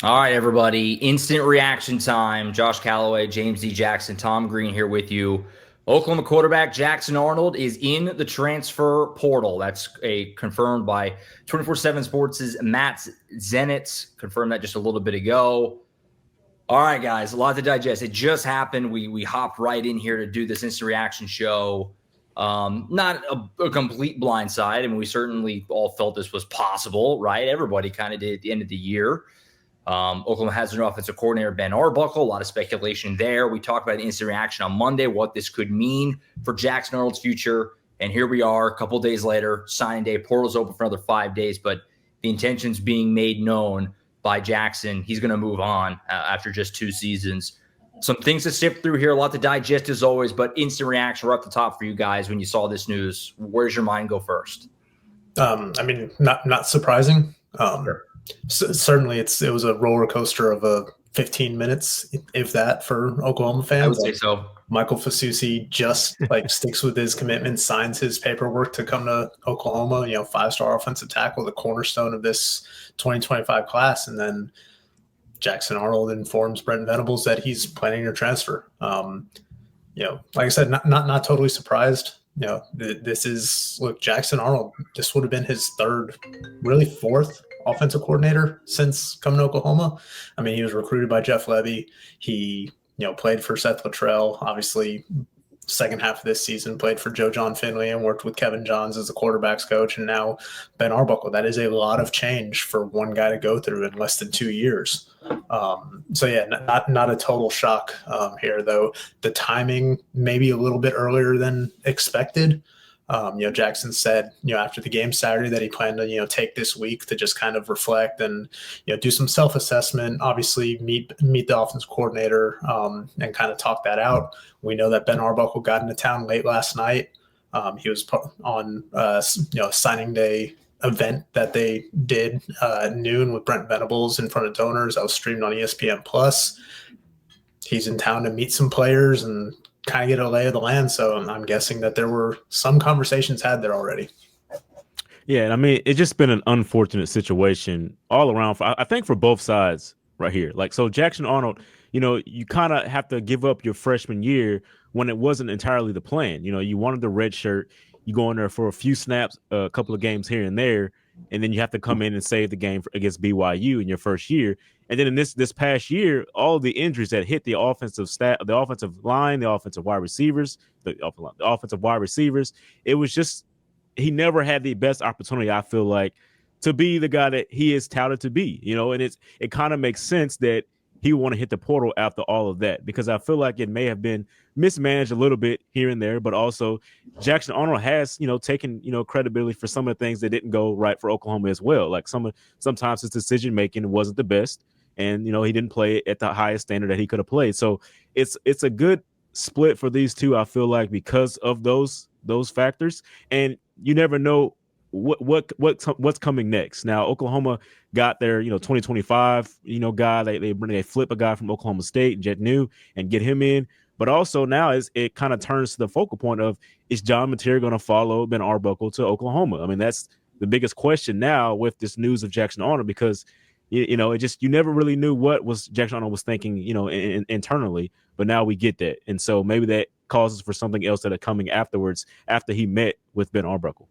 All right, everybody. Instant reaction time. Josh Callaway, James D. Jackson, Tom Green here with you. Oklahoma quarterback Jackson Arnold is in the transfer portal. That's confirmed by 24/7 Sports' Matt Zenitz. Confirmed that just a little bit ago. All right, guys, a lot to digest. It just happened. We hopped right in here to do this instant reaction show. Not a complete blindside. I mean, we certainly all felt this was possible, right? Everybody kind of did at the end of the year. Oklahoma has an offensive coordinator, Ben Arbuckle. A lot of speculation there. We talked about the instant reaction on Monday, what this could mean for Jackson Arnold's future. And here we are a couple days later, signing day. Portal's open for another 5 days, but the intentions being made known by Jackson. He's going to move on after just 2 seasons. Some things to sift through here, a lot to digest as always, but instant reaction right up the top for you guys when you saw this news. Where's your mind go first? I mean, not surprising. Sure. Certainly, it was a roller coaster of 15 minutes, if that, for Oklahoma fans. I would say so. Michael Fasusi just sticks with his commitment, signs his paperwork to come to Oklahoma. 5-star offensive tackle, the cornerstone of this 2025 class, and then Jackson Arnold informs Brent Venables that he's planning to transfer. Like I said, not totally surprised. Jackson Arnold, this would have been his third, really fourth offensive coordinator since coming to Oklahoma. I mean, he was recruited by Jeff Lebby. He, played for Seth Luttrell, obviously second half of this season, played for Joe John Finley and worked with Kevin Johns as the quarterback's coach. And now Ben Arbuckle. That is a lot of change for one guy to go through in less than 2 years. Not a total shock here, though. The timing maybe a little bit earlier than expected. Jackson said, after the game Saturday that he planned to, take this week to just kind of reflect and, do some self-assessment, obviously meet the offensive coordinator and kind of talk that out. We know that Ben Arbuckle got into town late last night. He was on, signing day event that they did at noon with Brent Venables in front of donors. I was streamed on ESPN+. He's in town to meet some players and kind of get a lay of the land. So I'm guessing that there were some conversations had there already. Yeah, and I mean, it's just been an unfortunate situation all around. I think for both sides right here. So Jackson Arnold, you kind of have to give up your freshman year when it wasn't entirely the plan. You wanted the red shirt. You go in there for a few snaps, a couple of games here and there, and then you have to come in and save the game against BYU in your first year. And then in this past year, all of the injuries that hit the offensive staff, the offensive line, the offensive wide receivers, the offensive wide receivers, it was just he never had the best opportunity, I feel like, to be the guy that he is touted to be. And it kind of makes sense that he would want to hit the portal after all of that, because I feel like it may have been mismanaged a little bit here and there, but also Jackson Arnold has, taken, credibility for some of the things that didn't go right for Oklahoma as well. Sometimes his decision making wasn't the best, and he didn't play at the highest standard that he could have played. So it's a good split for these two, I feel like, because of those factors, and you never know what's coming next. Now Oklahoma got their 2025 guy. They flip a guy from Oklahoma State, Jet New, and get him in. But also now it kind of turns to the focal point of, is John Mateer going to follow Ben Arbuckle to Oklahoma? I mean, that's the biggest question now with this news of Jackson Arnold, because you never really knew what was Jackson Arnold was thinking internally, but now we get that. And so maybe that causes for something else that are coming afterwards after he met with Ben Arbuckle.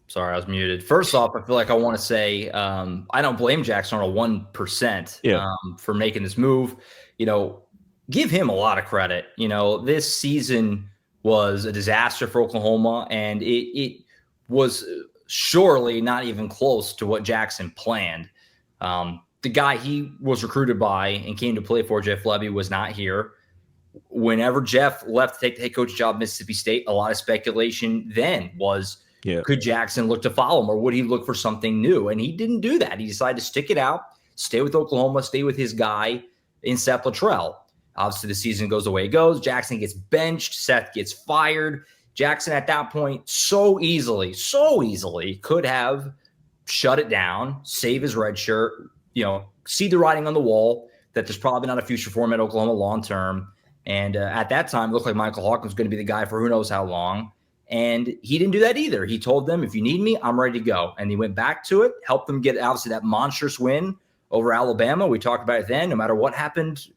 Sorry, I was muted. First off, I feel like I want to say I don't blame Jackson Arnold 1% for making this move. Give him a lot of credit. This season was a disaster for Oklahoma, and it was surely not even close to what Jackson planned. The guy he was recruited by and came to play for, Jeff Lebby, was not here. Whenever Jeff left to take the head coach job at Mississippi State, a lot of speculation then was, could Jackson look to follow him, or would he look for something new? And he didn't do that. He decided to stick it out, stay with Oklahoma, stay with his guy in Seth Luttrell. Obviously, the season goes the way it goes. Jackson gets benched. Seth gets fired. Jackson at that point so easily could have shut it down, save his red shirt, see the writing on the wall that there's probably not a future for him at Oklahoma long term. And at that time, it looked like Michael Hawkins was going to be the guy for who knows how long. And he didn't do that either. He told them, if you need me, I'm ready to go. And he went back to it, helped them get obviously that monstrous win over Alabama. We talked about it then. No matter what happens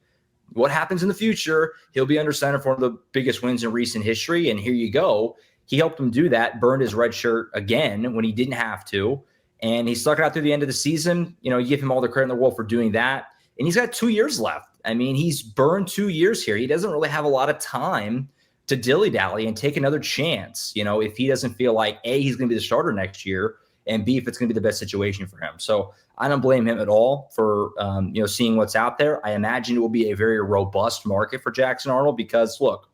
in the future, he'll be under center for one of the biggest wins in recent history. And here you go. He helped them do that, burned his red shirt again when he didn't have to. And he stuck it out through the end of the season. You give him all the credit in the world for doing that. And he's got 2 years left. I mean, he's burned 2 years here. He doesn't really have a lot of time to dilly-dally and take another chance, if he doesn't feel like, A, he's going to be the starter next year, and B, if it's going to be the best situation for him. So I don't blame him at all for, seeing what's out there. I imagine it will be a very robust market for Jackson Arnold because, look,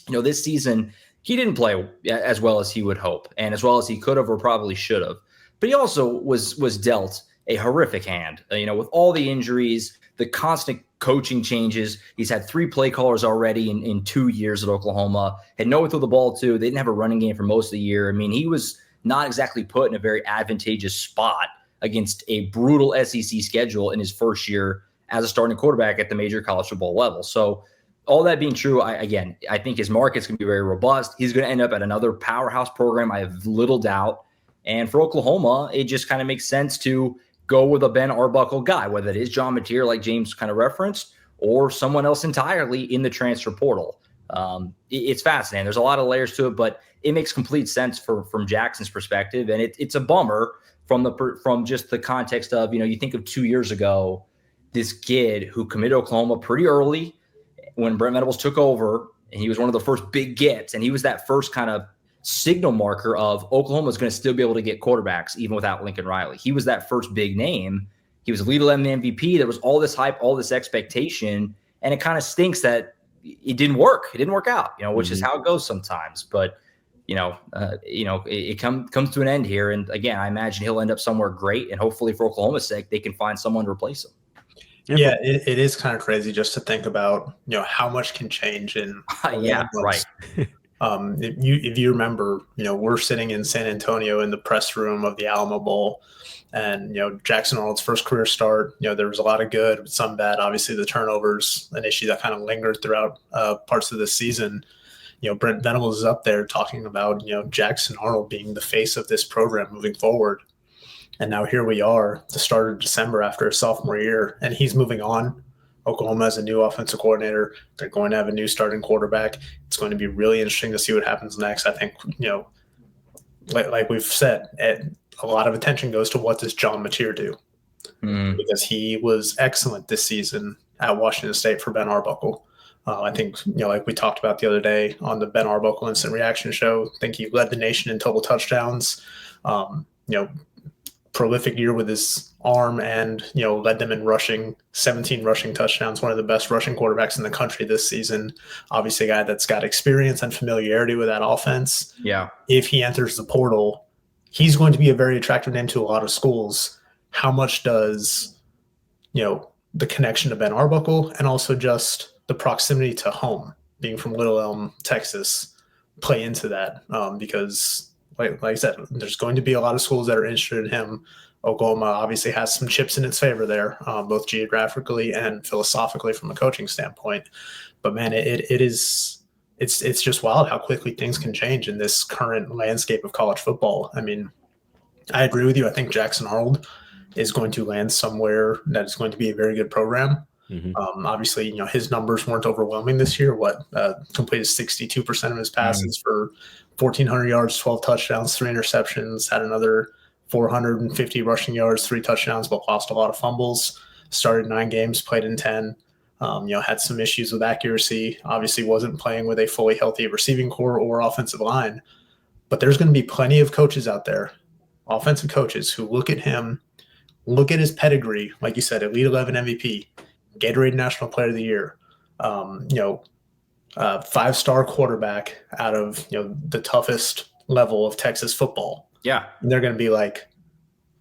this season he didn't play as well as he would hope and as well as he could have or probably should have. But he also was dealt a horrific hand, with all the injuries, the constant coaching changes. He's had 3 play callers already in 2 years at Oklahoma, had no one to throw the ball to. They didn't have a running game for most of the year. I mean, he was not exactly put in a very advantageous spot against a brutal SEC schedule in his first year as a starting quarterback at the major college football level. So all that being true, I think his market's going to be very robust. He's going to end up at another powerhouse program, I have little doubt. And for Oklahoma, it just kind of makes sense to go with a Ben Arbuckle guy, whether it is John Mateer, like James kind of referenced, or someone else entirely in the transfer portal. It's fascinating. There's a lot of layers to it, but it makes complete sense from Jackson's perspective. And it's a bummer from just the context of, you think of 2 years ago, this kid who committed to Oklahoma pretty early when Brent Venables took over, and he was one of the first big gets. And he was that first kind of signal marker of Oklahoma is going to still be able to get quarterbacks even without Lincoln Riley. He was that first big name. He was a lead 11 MVP. There was all this hype, all this expectation, and it kind of stinks that it didn't work. It didn't work out, which is how it goes sometimes. But it comes to an end here. And again, I imagine he'll end up somewhere great, and hopefully for Oklahoma's sake, they can find someone to replace him. Yeah, it is kind of crazy just to think about, how much can change in. Yeah, right. If you remember, we're sitting in San Antonio in the press room of the Alamo Bowl, and Jackson Arnold's first career start. There was a lot of good, some bad. Obviously, the turnovers, an issue that kind of lingered throughout parts of this season. Brent Venables is up there talking about Jackson Arnold being the face of this program moving forward, and now here we are, the start of December after his sophomore year, and he's moving on. Oklahoma has a new offensive coordinator. They're going to have a new starting quarterback. It's going to be really interesting to see what happens next. I think, like we've said, a lot of attention goes to what does John Mateer do, because he was excellent this season at Washington State for Ben Arbuckle. I think, like we talked about the other day on the Ben Arbuckle Instant Reaction show, I think he led the nation in total touchdowns. Prolific year with his arm, and led them in rushing, 17 rushing touchdowns, one of the best rushing quarterbacks in the country this season. Obviously a guy that's got experience and familiarity with that offense. Yeah. If he enters the portal, he's going to be a very attractive name to a lot of schools. How much does the connection to Ben Arbuckle and also just the proximity to home, being from Little Elm, Texas, play into that? Because like I said, there's going to be a lot of schools that are interested in him. Oklahoma obviously has some chips in its favor there, both geographically and philosophically from a coaching standpoint. But man, it's just wild how quickly things can change in this current landscape of college football. I mean, I agree with you. I think Jackson Arnold is going to land somewhere that is going to be a very good program. Obviously, his numbers weren't overwhelming this year. Completed 62% of his passes for 1,400 yards, 12 touchdowns, 3 interceptions, had another 450 rushing yards, 3 touchdowns, but lost a lot of fumbles. Started 9 games, played in 10. Had some issues with accuracy. Obviously wasn't playing with a fully healthy receiving core or offensive line. But there's going to be plenty of coaches out there, offensive coaches, who look at him, look at his pedigree, like you said, Elite 11 MVP, Gatorade National Player of the Year, 5-star quarterback out of the toughest level of Texas football. Yeah, and they're going to be like,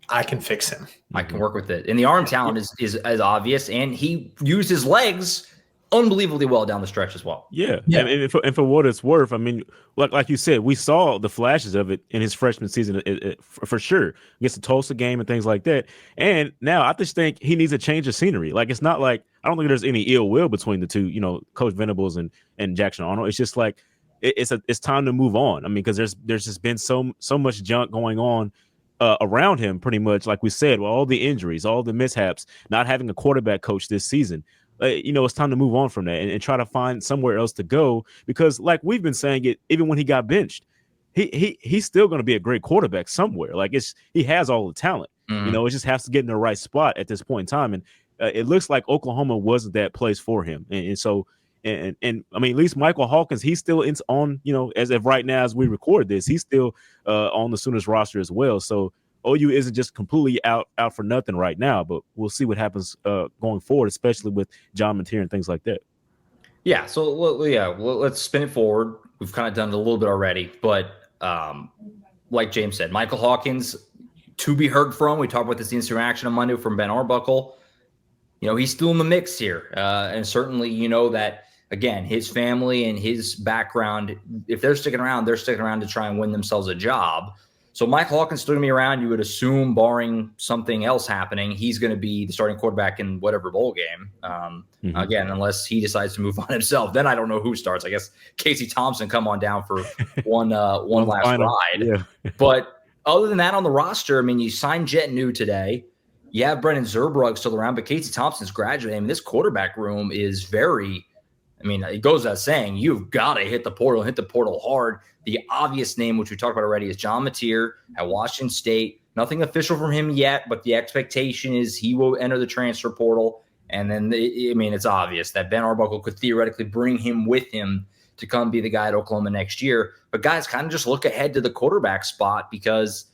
I can fix him. I can work with it. And the arm talent is obvious, and he used his legs unbelievably well down the stretch as well. Yeah. And for what it's worth, I mean, like you said, we saw the flashes of it in his freshman season for sure against the Tulsa game and things like that. And now I just think he needs a change of scenery. Like, it's not like, I don't think there's any ill will between the two, Coach Venables and Jackson Arnold. It's just like, it's time to move on. I mean, because there's just been so much junk going on around him, pretty much, like we said, with all the injuries, all the mishaps, not having a quarterback coach this season. It's time to move on from that and try to find somewhere else to go, because like we've been saying it, even when he got benched, he's still going to be a great quarterback somewhere. Like he has all the talent. Mm-hmm. It just has to get in the right spot at this point in time. And it looks like Oklahoma wasn't that place for him. And so, and I mean, at least Michael Hawkins, he's still on, as of right now, as we record this, he's still on the Sooners roster as well. So OU isn't just completely out for nothing right now, but we'll see what happens going forward, especially with John Mateer and things like that. Yeah. So, let's spin it forward. We've kind of done it a little bit already, but like James said, Michael Hawkins, to be heard from. We talked about this instant reaction on Monday from Ben Arbuckle. He's still in the mix here. And certainly, that, again, his family and his background, if they're sticking around to try and win themselves a job. So Michael Hawkins still going to be around. You would assume, barring something else happening, he's going to be the starting quarterback in whatever bowl game. Again, unless he decides to move on himself, then I don't know who starts. I guess Casey Thompson come on down for one last final ride. Yeah. But other than that on the roster, I mean, you signed Jet New today. You have Brendan Zurbrugg still around, but Casey Thompson's graduating. I mean, this quarterback room is it goes without saying, you've got to hit the portal hard. The obvious name, which we talked about already, is John Mateer at Washington State. Nothing official from him yet, but the expectation is he will enter the transfer portal. And then, it's obvious that Ben Arbuckle could theoretically bring him with him to come be the guy at Oklahoma next year. But guys, kind of just look ahead to the quarterback spot because,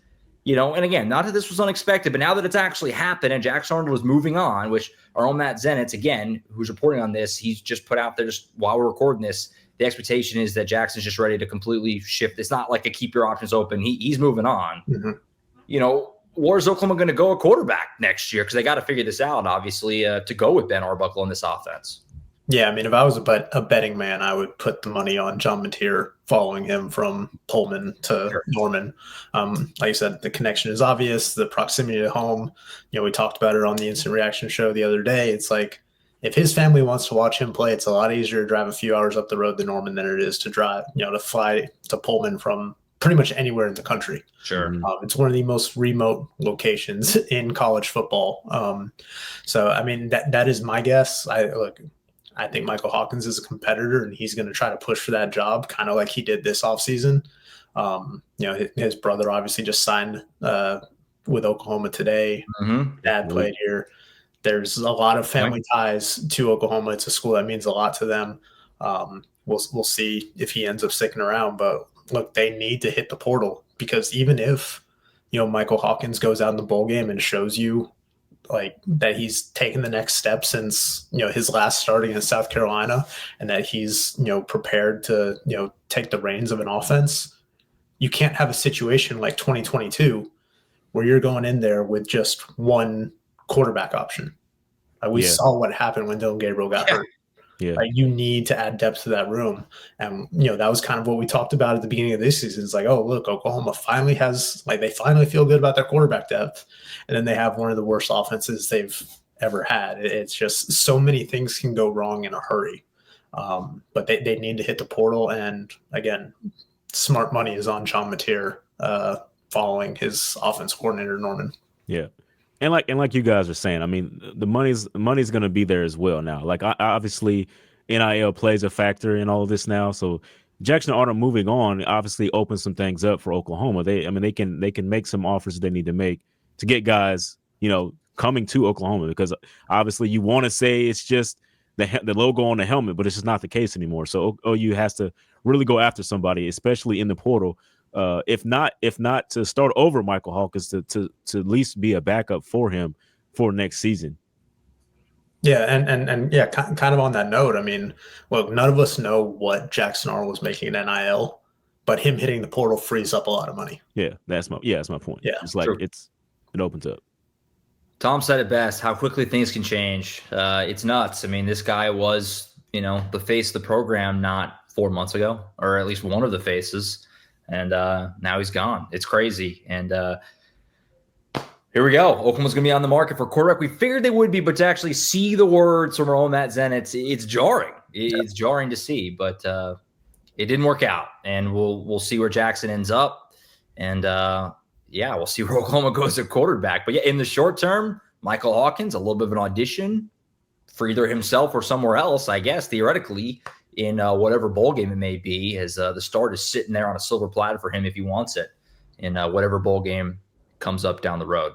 and again, not that this was unexpected, but now that it's actually happened and Jackson Arnold was moving on, which our own Matt Zenitz, again, who's reporting on this, he's just put out there just while we're recording this, the expectation is that Jackson's just ready to completely shift. It's not like a keep your options open. He's moving on. Mm-hmm. Where's Oklahoma going to go at quarterback next year? Because they got to figure this out, obviously, to go with Ben Arbuckle in this offense. Yeah, I mean, if I was a betting man, I would put the money on John Mateer following him from Pullman to Norman. Like you said, the connection is obvious. The proximity to home, we talked about it on the Instant Reaction show the other day. It's like, if his family wants to watch him play, it's a lot easier to drive a few hours up the road to Norman than it is to drive, to fly to Pullman from pretty much anywhere in the country. Sure. It's one of the most remote locations in college football. So, I mean, that is my guess. I think Michael Hawkins is a competitor and he's going to try to push for that job, kind of like he did this offseason. His brother obviously just signed with Oklahoma today. Dad played here. There's a lot of family ties to Oklahoma. It's a school that means a lot to them. We'll see if he ends up sticking around. But look, they need to hit the portal because even if, Michael Hawkins goes out in the bowl game and shows you like that he's taken the next step since, his last start against South Carolina and that he's, prepared to, take the reins of an offense, you can't have a situation like 2022 where you're going in there with just one quarterback option. We saw what happened when Dylan Gabriel got hurt. Yeah. You need to add depth to that room. And, that was kind of what we talked about at the beginning of this season. It's like, oh, look, Oklahoma finally they finally feel good about their quarterback depth. And then they have one of the worst offenses they've ever had. It's just so many things can go wrong in a hurry. But they need to hit the portal. And again, smart money is on John Mateer following his offense coordinator, Norman. Yeah. And like you guys are saying, I mean, the money's going to be there as well now. Like obviously, NIL plays a factor in all of this now. So Jackson Arnold moving on obviously opens some things up for Oklahoma. They can make some offers they need to make to get guys, coming to Oklahoma, because obviously you want to say it's just the logo on the helmet, but it's just not the case anymore. So OU has to really go after somebody, especially in the portal. If not to start over Michael Hawkins, to at least be a backup for him for next season. Yeah, and yeah, kind of on that note, I mean, look, none of us know what Jackson Arnold was making in NIL, but him hitting the portal frees up a lot of money. Yeah, that's my point. Yeah, it's like true. It opens up. Tom said it best, how quickly things can change. It's nuts. I mean, this guy was, the face of the program not 4 months ago, or at least one of the faces. And now he's gone. It's crazy. And here we go. Oklahoma's going to be on the market for quarterback. We figured they would be, but to actually see the words from our own Matt Zenitz, it's jarring. It's jarring to see, but it didn't work out, and we'll see where Jackson ends up, and we'll see where Oklahoma goes at quarterback. But yeah, in the short term, Michael Hawkins, a little bit of an audition for either himself or somewhere else, I guess, theoretically, in whatever bowl game it may be, as the start is sitting there on a silver platter for him if he wants it in whatever bowl game comes up down the road.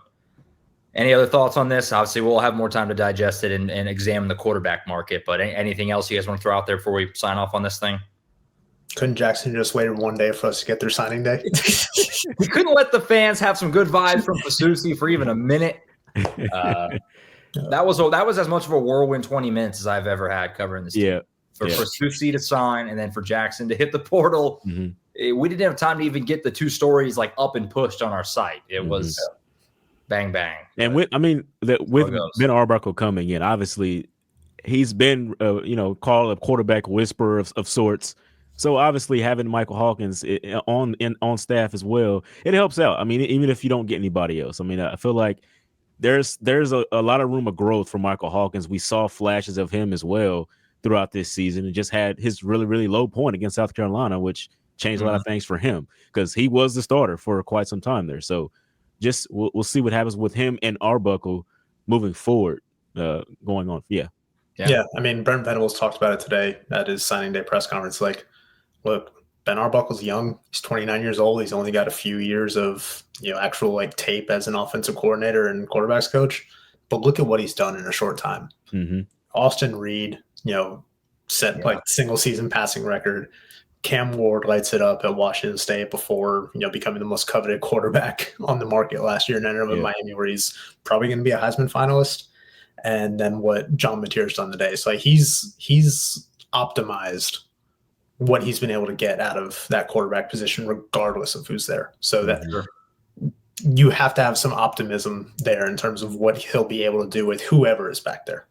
Any other thoughts on this? Obviously, we'll have more time to digest it and examine the quarterback market, but anything else you guys want to throw out there before we sign off on this thing? Couldn't Jackson just waited one day for us to get their signing day? We couldn't let the fans have some good vibes from Fasusi for even a minute. That was as much of a whirlwind 20 minutes as I've ever had covering this team. For Fasusi to sign and then for Jackson to hit the portal. We didn't have time to even get the two stories like up and pushed on our site. It was bang, bang. And with Ben Arbuckle coming in, obviously he's been, called a quarterback whisperer of sorts. So obviously having Michael Hawkins on staff as well, it helps out. I mean, even if you don't get anybody else, I mean, I feel like there's a lot of room of growth for Michael Hawkins. We saw flashes of him as well throughout this season, and just had his really, really low point against South Carolina, which changed a lot of things for him because he was the starter for quite some time there. So just we'll see what happens with him and Arbuckle moving forward, going on. Yeah. I mean, Brent Venables talked about it today at his signing day press conference. Like, look, Ben Arbuckle's young. He's 29 years old. He's only got a few years of, actual like tape as an offensive coordinator and quarterbacks coach. But look at what he's done in a short time. Austin Reed, set like single season passing record. Cam Ward lights it up at Washington State before, becoming the most coveted quarterback on the market last year, and ended up in Miami, where he's probably going to be a Heisman finalist. And then what John Mateer's done today. So like he's optimized what he's been able to get out of that quarterback position, regardless of who's there. So that you have to have some optimism there in terms of what he'll be able to do with whoever is back there.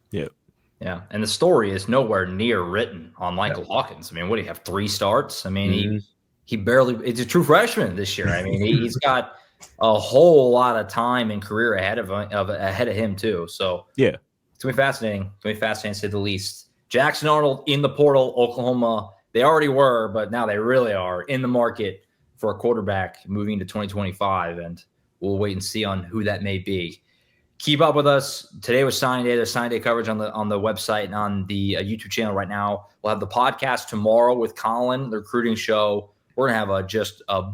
Yeah. And the story is nowhere near written on Michael Hawkins. I mean, what do you have? 3 starts? I mean, he barely, it's a true freshman this year. I mean, he's got a whole lot of time and career ahead of him too. So it's going to be fascinating. It's going to be fascinating to say the least. Jackson Arnold in the portal, Oklahoma. They already were, but now they really are in the market for a quarterback moving to 2025. And we'll wait and see on who that may be. Keep up with us. Today was signing day. There's signing day coverage on the website and on the YouTube channel right now. We'll have the podcast tomorrow with Colin, the recruiting show. We're going to have just a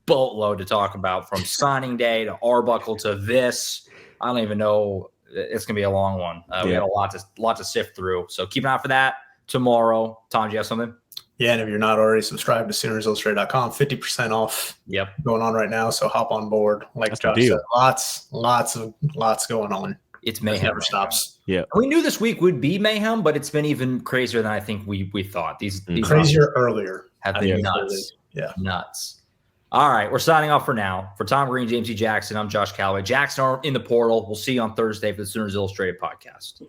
boatload to talk about, from signing day to Arbuckle to this. I don't even know. It's going to be a long one. We got a lot to sift through. So keep an eye out for that tomorrow. Tom, do you have something? Yeah, and if you're not already subscribed to SoonersIllustrated.com, 50% off going on right now. So hop on board. Like Josh said, lots going on. It's mayhem. It never stops. Yeah. We knew this week would be mayhem, but it's been even crazier than I think we thought. These crazier earlier have been nuts. Nuts. All right, we're signing off for now. For Tom Green, James E. Jackson, I'm Josh Callaway. Jackson Arnold in the portal. We'll see you on Thursday for the Sooners Illustrated podcast.